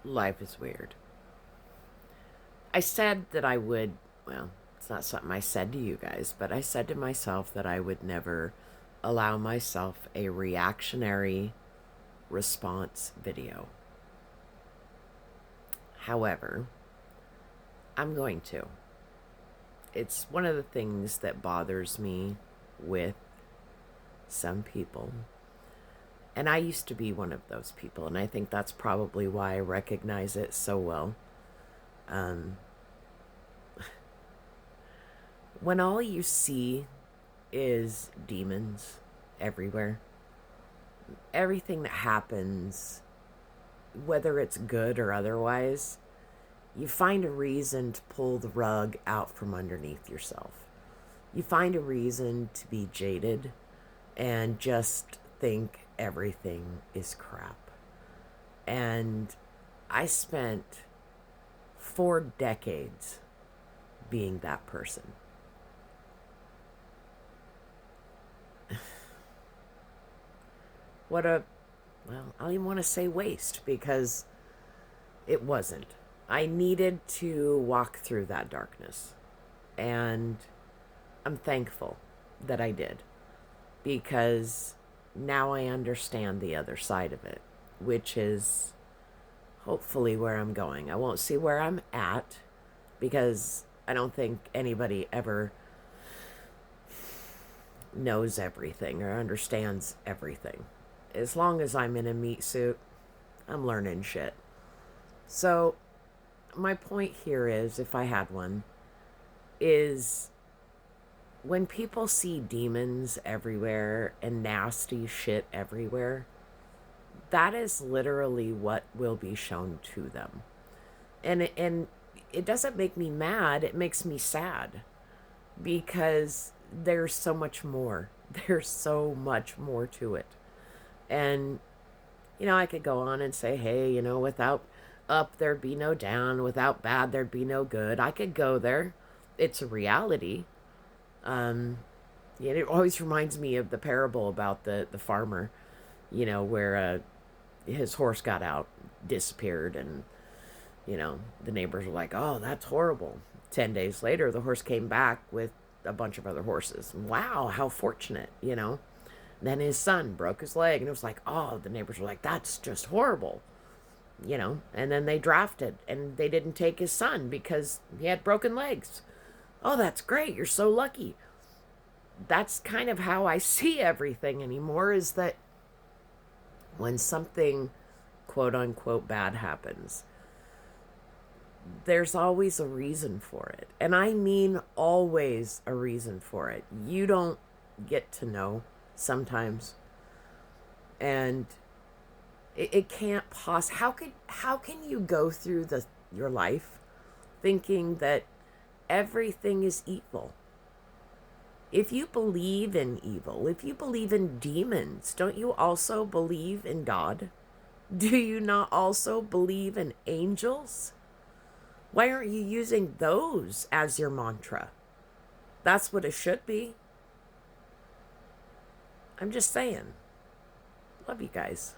Life is weird. I said that I would, well, it's not something I said to you guys, but I said to myself that I would never allow myself a reactionary response video. However, I'm going to. It's one of the things that bothers me with some people. And I used to be one of those people, and I think that's probably why I recognize it so well. Um, when all you see is demons everywhere, everything that happens, whether it's good or otherwise, you find a reason to pull the rug out from underneath yourself. You find a reason to be jaded and just think everything is crap. And I spent 4 decades being that person. What a, well, I don't even want to say waste because it wasn't. I needed to walk through that darkness. And I'm thankful that I did because now I understand the other side of it, which is hopefully where I'm going. I won't see where I'm at because I don't think anybody ever knows everything or understands everything. As long as I'm in a meat suit, I'm learning shit. So, my point here is, if I had one, is when people see demons everywhere and nasty shit everywhere, that is literally what will be shown to them. And it doesn't make me mad, it makes me sad because there's so much more. There's so much more to it. And I could go on and say, hey, without up there'd be no down, without bad there'd be no good. I could go there. It's a reality. Um it always reminds me of the parable about the farmer, where his horse got out, disappeared, and the neighbors were like, "Oh, that's horrible." 10 days later, the horse came back with a bunch of other horses. Wow, how fortunate. Then his son broke his leg, and it was like, "Oh," the neighbors were like, "That's just horrible." And then they drafted, and they didn't take his son because he had broken legs. Oh, that's great. You're so lucky. That's kind of how I see everything anymore, is that when something quote unquote bad happens, there's always a reason for it. And I mean always a reason for it. You don't get to know sometimes. And it can't how can you go through your life thinking that everything is evil? If you believe in evil, if you believe in demons, don't you also believe in God? Do you not also believe in angels? Why aren't you using those as your mantra? That's what it should be. I'm just saying. Love you guys.